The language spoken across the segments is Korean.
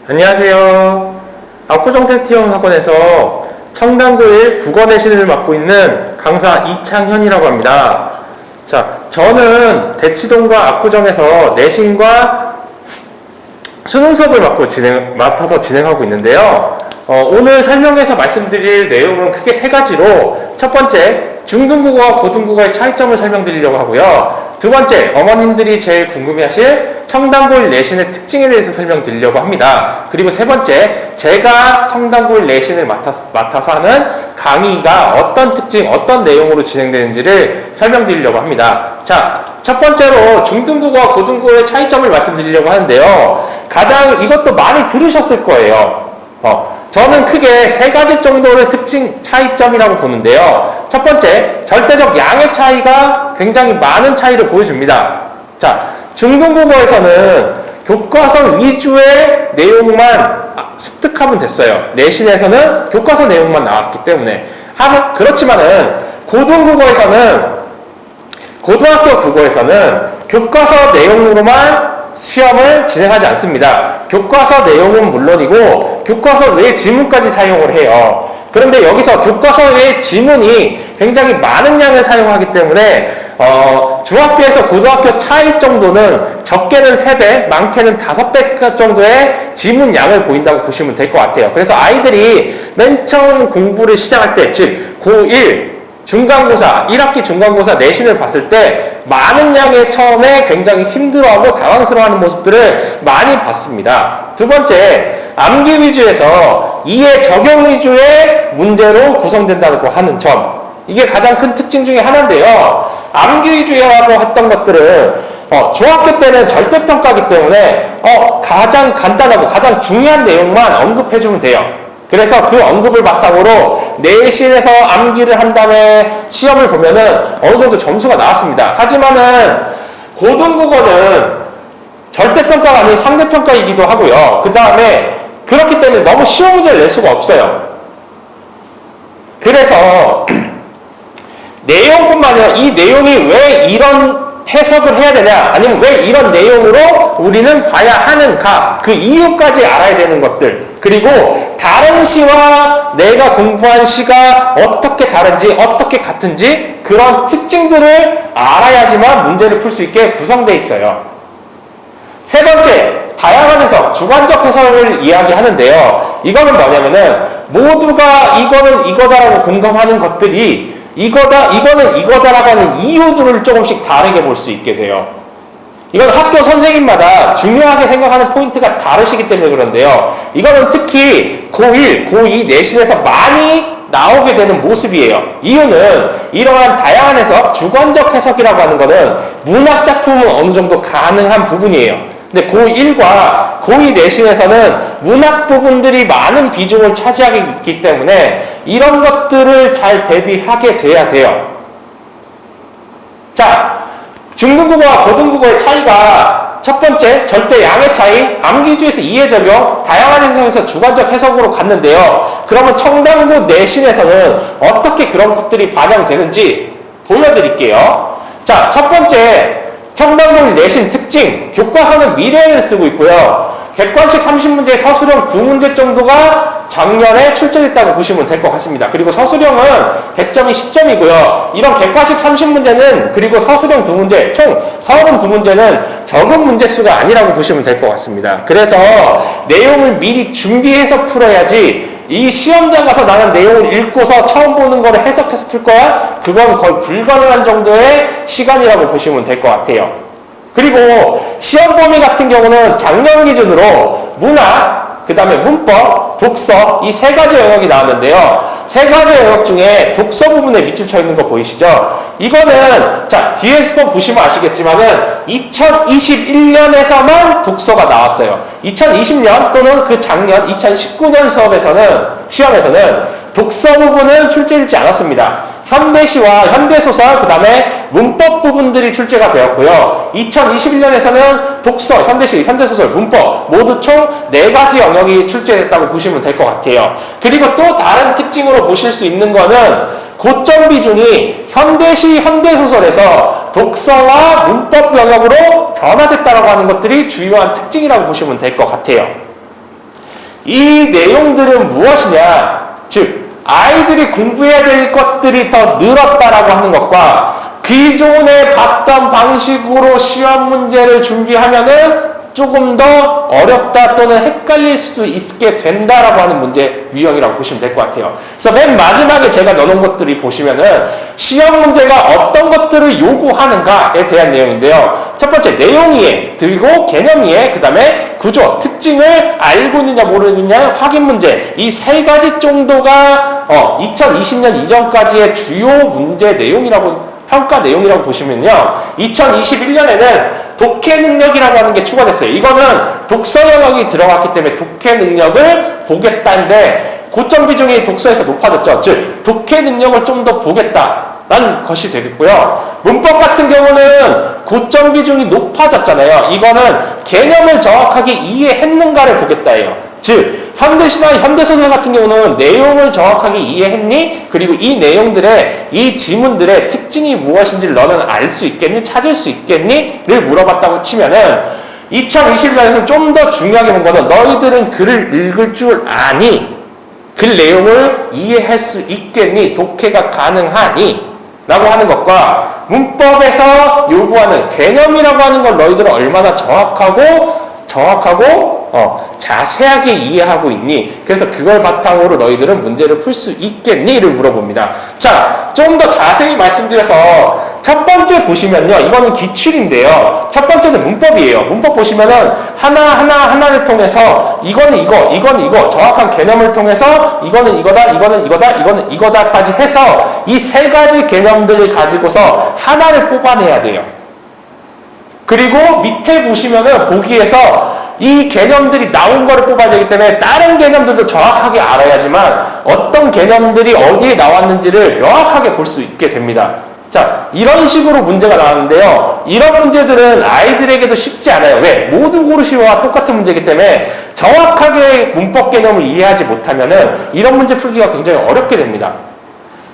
안녕하세요. 압구정센티엄학원에서 청담고1 국어내신을 맡고 있는 강사 이창현이라고 합니다. 자, 저는 대치동과 압구정에서 내신과 수능 수업을 맡아서 진행하고 있는데요. 오늘 설명해서 말씀드릴 내용은 크게 세 가지로, 첫 번째, 중등국어와 고등국어의 차이점을 설명드리려고 하고요. 두 번째, 어머님들이 제일 궁금해하실 청담고1 내신의 특징에 대해서 설명드리려고 합니다. 그리고 세 번째, 제가 청담고1 내신을 맡아서 하는 강의가 어떤 특징, 어떤 내용으로 진행되는지를 설명드리려고 합니다. 자, 첫 번째로 중등국어와 고등국어의 차이점을 말씀드리려고 하는데요. 가장 이것도 많이 들으셨을 거예요. 저는 크게 세 가지 정도의 특징, 차이점이라고 보는데요. 첫 번째, 절대적 양의 차이가 굉장히 많은 차이를 보여줍니다. 자, 중등국어에서는 교과서 위주의 내용만 습득하면 됐어요. 내신에서는 교과서 내용만 나왔기 때문에. 그렇지만은 고등학교 국어에서는 교과서 내용으로만 시험을 진행하지 않습니다. 교과서 내용은 물론이고 교과서 외 지문까지 사용을 해요. 그런데 여기서 교과서 외 지문이 굉장히 많은 양을 사용하기 때문에 중학교에서 고등학교 차이 정도는 적게는 3배, 많게는 5배 정도의 지문 양을 보인다고 보시면 될 것 같아요. 그래서 아이들이 맨 처음 공부를 시작할 때, 즉 고1 중간고사, 1학기 중간고사 내신을 봤을 때 많은 양의 처음에 굉장히 힘들어하고 당황스러워하는 모습들을 많이 봤습니다. 두 번째, 암기 위주에서 이해 적용 위주의 문제로 구성된다고 하는 점. 이게 가장 큰 특징 중에 하나인데요. 암기 위주라고 했던 것들은 중학교 때는 절대평가이기 때문에 가장 간단하고 가장 중요한 내용만 언급해주면 돼요. 그래서 그 언급을 바탕으로 내신에서 암기를 한 다음에 시험을 보면은 어느 정도 점수가 나왔습니다. 하지만은 고등국어는 절대평가가 아닌 상대평가이기도 하고요. 그 다음에 그렇기 때문에 너무 쉬운 문제를 낼 수가 없어요. 그래서 내용뿐만 아니라 이 내용이 왜 이런 해석을 해야 되냐, 아니면 왜 이런 내용으로 우리는 봐야 하는가, 그 이유까지 알아야 되는 것들, 그리고 다른 시와 내가 공부한 시가 어떻게 다른지, 어떻게 같은지 그런 특징들을 알아야지만 문제를 풀 수 있게 구성되어 있어요. 세 번째, 다양한 해석, 주관적 해석을 이야기하는데요. 이거는 뭐냐면은 모두가 이거는 이거다라고 공감하는 것들이 이거는 이거다라고 하는 이유들을 조금씩 다르게 볼 수 있게 돼요. 이건 학교 선생님마다 중요하게 생각하는 포인트가 다르시기 때문에 그런데요. 이거는 특히 고1, 고2 내신에서 많이 나오게 되는 모습이에요. 이유는 이러한 다양한 해석, 주관적 해석이라고 하는 거는 문학 작품은 어느 정도 가능한 부분이에요. 근데 고1과 고2 내신에서는 문학 부분들이 많은 비중을 차지하기 있기 때문에 이런 것들을 잘 대비하게 돼야 돼요. 자, 중등국어와 고등국어의 차이가 첫 번째, 절대 양의 차이, 암기 위주에서 이해 적용, 다양한 해석에서 주관적 해석으로 갔는데요. 그러면 청담고 내신에서는 어떻게 그런 것들이 반영되는지 보여드릴게요. 자, 첫 번째, 청담고 내신 특징, 교과서는 미래를 쓰고 있고요. 객관식 30문제, 서술형 2문제 정도가 작년에 출제됐다고 보시면 될 것 같습니다. 그리고 서술형은 100점이 10점이고요. 이런 객관식 30문제는, 그리고 서술형 2문제, 총 32문제는 적은 문제수가 아니라고 보시면 될 것 같습니다. 그래서 내용을 미리 준비해서 풀어야지 이 시험장 가서 나는 내용을 읽고서 처음 보는 거를 해석해서 풀 거야? 그건 거의 불가능한 정도의 시간이라고 보시면 될 것 같아요. 그리고 시험 범위 같은 경우는 작년 기준으로 문학, 그 다음에 문법, 독서 이 세 가지 영역이 나왔는데요. 세 가지 영역 중에 독서 부분에 밑줄 쳐 있는 거 보이시죠? 이거는 자 뒤에 거 보시면 아시겠지만은 2021년에서만 독서가 나왔어요. 2020년 또는 그 작년 2019년 시험에서는 독서 부분은 출제되지 않았습니다. 현대시와 현대소설, 그 다음에 문법 부분들이 출제가 되었고요. 2021년에서는 독서, 현대시, 현대소설, 문법 모두 총 4가지 영역이 출제됐다고 보시면 될 것 같아요. 그리고 또 다른 특징으로 보실 수 있는 거는 고점 비중이 현대시, 현대소설에서 독서와 문법 영역으로 변화됐다고 하는 것들이 주요한 특징이라고 보시면 될 것 같아요. 이 내용들은 무엇이냐? 즉, 아이들이 공부해야 될 것들이 더 늘었다라고 하는 것과 기존에 봤던 방식으로 시험 문제를 준비하면은 조금 더 어렵다 또는 헷갈릴 수 있게 된다라고 하는 문제 유형이라고 보시면 될 것 같아요. 그래서 맨 마지막에 제가 넣어놓은 것들이 보시면은 시험 문제가 어떤 것들을 요구하는가에 대한 내용인데요. 첫 번째 내용 이해, 그리고 개념 이해, 그 다음에 구조, 특징을 알고 있느냐 모르느냐 확인 문제, 이 세 가지 정도가 2020년 이전까지의 주요 문제 내용이라고 평가 내용이라고 보시면요. 2021년에는 독해 능력이라고 하는 게 추가됐어요. 이거는 독서 영역이 들어갔기 때문에 독해 능력을 보겠다는데 고점 비중이 독서에서 높아졌죠. 즉 독해 능력을 좀 더 보겠다라는 것이 되겠고요. 문법 같은 경우는 고점 비중이 높아졌잖아요. 이거는 개념을 정확하게 이해했는가를 보겠다예요. 즉 현대시나 현대소설 같은 경우는 내용을 정확하게 이해했니? 그리고 이 내용들의 이 지문들의 특징이 무엇인지를 너는 알 수 있겠니? 찾을 수 있겠니? 를 물어봤다고 치면은 2021년에는 좀 더 중요하게 본 거는 너희들은 글을 읽을 줄 아니? 글 내용을 이해할 수 있겠니? 독해가 가능하니? 라고 하는 것과 문법에서 요구하는 개념이라고 하는 걸 너희들은 얼마나 정확하고 자세하게 이해하고 있니? 그래서 그걸 바탕으로 너희들은 문제를 풀 수 있겠니?를 물어봅니다. 자, 좀 더 자세히 말씀드려서 첫 번째 보시면요. 이거는 기출인데요. 첫 번째는 문법이에요. 문법 보시면은 하나를 통해서 이거는 이거 정확한 개념을 통해서 이거는 이거는 이거다까지 해서 이 세 가지 개념들을 가지고서 하나를 뽑아내야 돼요. 그리고 밑에 보시면은 보기에서 이 개념들이 나온 거를 뽑아야 되기 때문에 다른 개념들도 정확하게 알아야지만 어떤 개념들이 어디에 나왔는지를 명확하게 볼 수 있게 됩니다. 자, 이런 식으로 문제가 나왔는데요. 이런 문제들은 아이들에게도 쉽지 않아요. 왜? 모두 고르시와 똑같은 문제이기 때문에 정확하게 문법 개념을 이해하지 못하면은 이런 문제 풀기가 굉장히 어렵게 됩니다.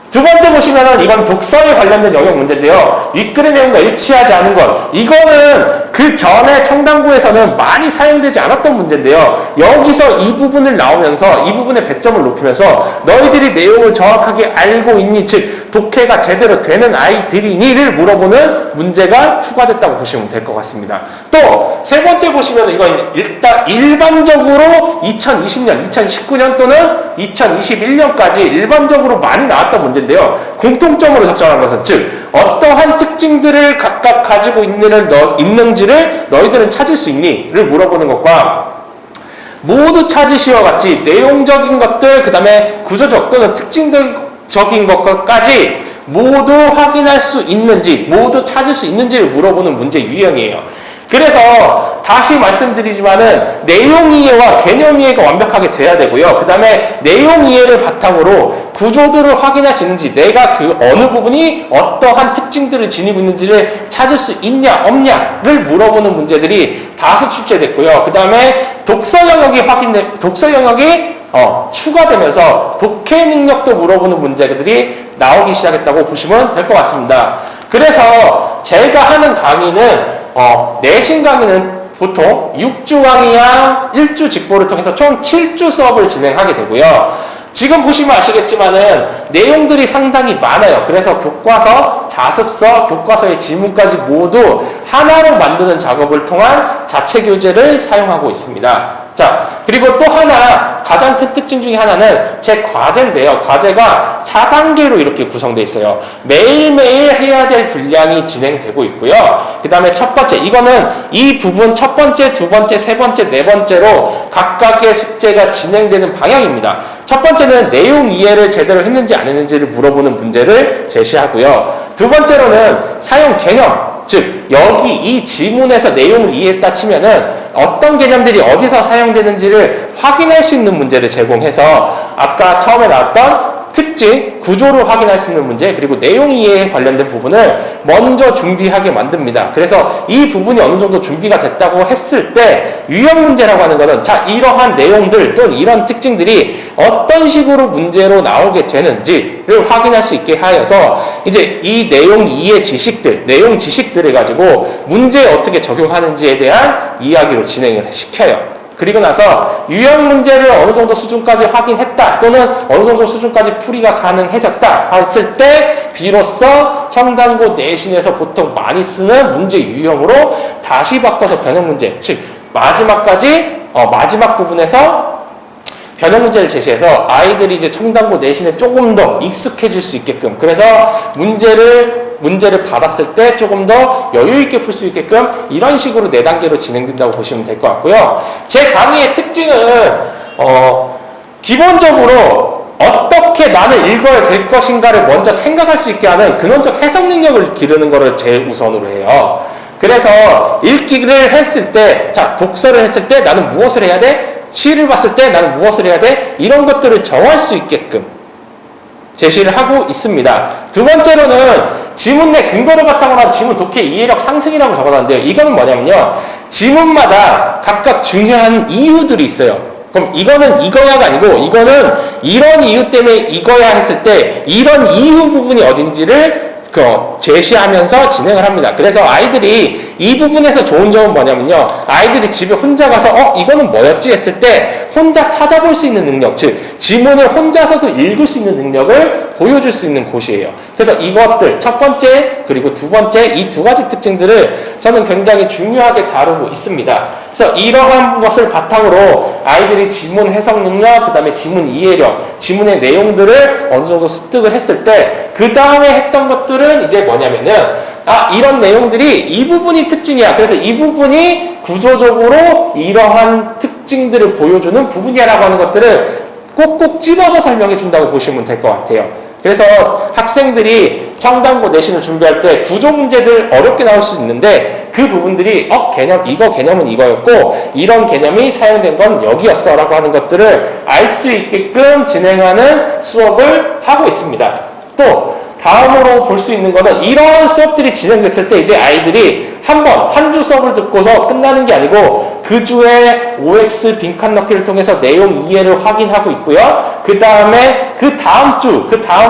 두 번째 보시면은 이건 독서에 관련된 영역 문제인데요. 윗글의 내용과 일치하지 않은 것. 이거는 그 전에 청담고에서는 많이 사용되지 않았던 문제인데요. 여기서 이 부분을 나오면서 이 부분의 배점을 높이면서 너희들이 내용을 정확하게 알고 있니? 즉 독해가 제대로 되는 아이들이니를 물어보는 문제가 추가됐다고 보시면 될 것 같습니다. 또 세 번째 보시면 이건 일단 일반적으로 2020년, 2019년 또는 2021년까지 일반적으로 많이 나왔던 문제인데요. 공통점으로 적정한 것은 즉 어떠한 특징들을 각각 가지고 있는지를 너희들은 찾을 수 있니? 를 물어보는 것과 모두 찾으시와 같이 내용적인 것들, 그 다음에 구조적 또는 특징적인 것까지 모두 확인할 수 있는지, 모두 찾을 수 있는지를 물어보는 문제 유형이에요. 그래서 다시 말씀드리지만은 내용 이해와 개념 이해가 완벽하게 돼야 되고요. 그 다음에 내용 이해를 바탕으로 구조들을 확인할 수 있는지, 내가 그 어느 부분이 어떠한 특징들을 지니고 있는지를 찾을 수 있냐 없냐를 물어보는 문제들이 다수 출제됐고요. 그 다음에 독서 영역이 추가되면서 독해 능력도 물어보는 문제들이 나오기 시작했다고 보시면 될 것 같습니다. 그래서 제가 하는 강의는 내신 강의는 보통 6주 강의랑 1주 직보를 통해서 총 7주 수업을 진행하게 되고요. 지금 보시면 아시겠지만은 내용들이 상당히 많아요. 그래서 교과서, 자습서, 교과서의 지문까지 모두 하나로 만드는 작업을 통한 자체 교재를 사용하고 있습니다. 자, 그리고 또 하나 가장 큰 특징 중에 하나는 제 과제인데요. 과제가 4단계로 이렇게 구성되어 있어요. 매일매일 해야 될 분량이 진행되고 있고요. 그 다음에 첫 번째, 이거는 이 부분 첫 번째, 두 번째, 세 번째, 네 번째로 각각의 숙제가 진행되는 방향입니다. 첫 번째는 내용 이해를 제대로 했는지 안 했는지를 물어보는 문제를 제시하고요. 두 번째로는 사용 개념, 즉 여기 이 지문에서 내용을 이해했다 치면은 어떤 개념들이 어디서 사용되는지를 확인할 수 있는 문제를 제공해서 아까 처음에 나왔던 특징, 구조를 확인할 수 있는 문제, 그리고 내용 이해에 관련된 부분을 먼저 준비하게 만듭니다. 그래서 이 부분이 어느 정도 준비가 됐다고 했을 때 유형 문제라고 하는 것은 자, 이러한 내용들 또는 이런 특징들이 어떤 식으로 문제로 나오게 되는지를 확인할 수 있게 하여서 이제 이 내용 이해 지식들, 내용 지식들을 가지고 문제에 어떻게 적용하는지에 대한 이야기로 진행을 시켜요. 그리고 나서 유형 문제를 어느 정도 수준까지 확인했다 또는 어느 정도 수준까지 풀이가 가능해졌다 했을 때 비로소 첨단고 내신에서 보통 많이 쓰는 문제 유형으로 다시 바꿔서 변형 문제, 즉 마지막 부분에서 변형 문제를 제시해서 아이들이 이제 첨단고 내신에 조금 더 익숙해질 수 있게끔, 그래서 문제를 받았을 때 조금 더 여유 있게 풀 수 있게끔 이런 식으로 4단계로 진행된다고 보시면 될 것 같고요. 제 강의의 특징은 기본적으로 어떻게 나는 읽어야 될 것인가를 먼저 생각할 수 있게 하는 근원적 해석 능력을 기르는 것을 제일 우선으로 해요. 그래서 읽기를 했을 때, 자, 독서를 했을 때 나는 무엇을 해야 돼? 시를 봤을 때 나는 무엇을 해야 돼? 이런 것들을 정할 수 있게끔 제시를 하고 있습니다. 두 번째로는 지문 내 근거를 바탕으로 한 지문 독해 이해력 상승이라고 적어놨는데요. 이거는 뭐냐면요, 지문마다 각각 중요한 이유들이 있어요. 그럼 이거는 이거야가 아니고 이거는 이런 이유 때문에 이거야 했을 때 이런 이유 부분이 어딘지를 제시하면서 진행을 합니다. 그래서 아이들이 이 부분에서 좋은 점은 뭐냐면요, 아이들이 집에 혼자 가서 이거는 뭐였지 했을 때 혼자 찾아볼 수 있는 능력, 즉 지문을 혼자서도 읽을 수 있는 능력을 보여줄 수 있는 곳이에요. 그래서 이것들 첫 번째 그리고 두 번째 이 두 가지 특징들을 저는 굉장히 중요하게 다루고 있습니다. 그래서 이러한 것을 바탕으로 아이들이 지문 해석 능력, 그 다음에 지문 이해력, 지문의 내용들을 어느 정도 습득을 했을 때 그 다음에 했던 것들은 이제 뭐냐면은 이런 내용들이 이 부분이 특징이야. 그래서 이 부분이 구조적으로 이러한 특징들을 보여주는 부분이야라고 하는 것들을 꼭꼭 집어서 설명해 준다고 보시면 될 것 같아요. 그래서 학생들이 첨단고 내신을 준비할 때 구조 문제들 어렵게 나올 수 있는데 그 부분들이 개념은 이거였고 이런 개념이 사용된 건 여기였어 라고 하는 것들을 알 수 있게끔 진행하는 수업을 하고 있습니다. 또 다음으로 볼 수 있는 거는 이런 수업들이 진행됐을 때 이제 아이들이 한 주 수업을 듣고서 끝나는 게 아니고 그 주에 OX 빈칸 넣기를 통해서 내용 이해를 확인하고 있고요. 그 다음에 그 다음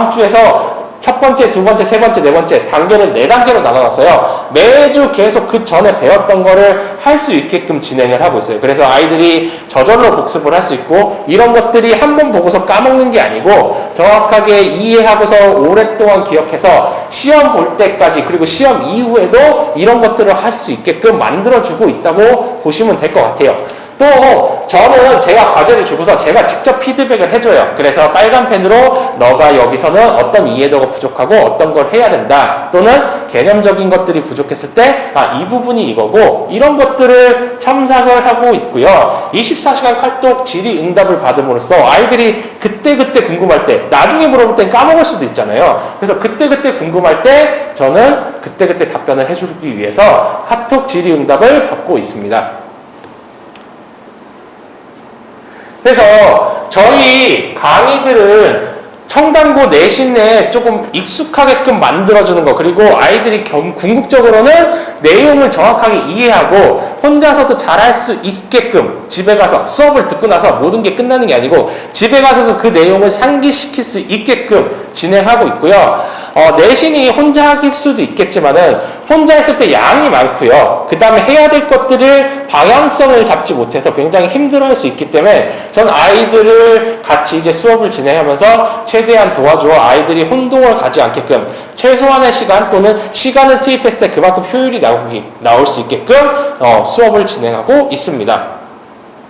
주에서 첫 번째, 두 번째, 세 번째, 네 번째 단계를 4단계로 나눠놨어요. 매주 계속 그 전에 배웠던 거를 할 수 있게끔 진행을 하고 있어요. 그래서 아이들이 저절로 복습을 할 수 있고 이런 것들이 한 번 보고서 까먹는 게 아니고 정확하게 이해하고서 오랫동안 기억해서 시험 볼 때까지 그리고 시험 이후에도 이런 것들을 할 수 있게끔 만들어주고 있다고 보시면 될 것 같아요. 또 저는 제가 과제를 주고서 제가 직접 피드백을 해줘요. 그래서 빨간 펜으로 너가 여기서는 어떤 이해도가 부족하고 어떤 걸 해야 된다 또는 개념적인 것들이 부족했을 때 이 부분이 이거고 이런 것들을 첨삭을 하고 있고요. 24시간 칼독 질의 응답을 받음으로써 아이들이 그때그때 궁금할 때 나중에 물어볼 땐 까먹을 수도 있잖아요. 그래서 그때그때 궁금할 때 저는 그때그때 답변을 해주기 위해서 카톡 질의 응답을 받고 있습니다. 그래서 저희 강의들은 첨단고 내신에 조금 익숙하게끔 만들어주는 거, 그리고 아이들이 궁극적으로는 내용을 정확하게 이해하고 혼자서도 잘할 수 있게끔 집에 가서 수업을 듣고 나서 모든 게 끝나는 게 아니고 집에 가서도 그 내용을 상기시킬 수 있게끔 진행하고 있고요. 내신이 혼자 하길 수도 있겠지만은 혼자 했을 때 양이 많고요. 그 다음에 해야 될 것들을 방향성을 잡지 못해서 굉장히 힘들어할 수 있기 때문에 전 아이들을 같이 이제 수업을 진행하면서 최대한 도와줘 아이들이 혼동을 가지 않게끔 최소한의 시간 또는 시간을 투입했을 때 그만큼 효율이 나올 수 있게끔 수업을 진행하고 있습니다.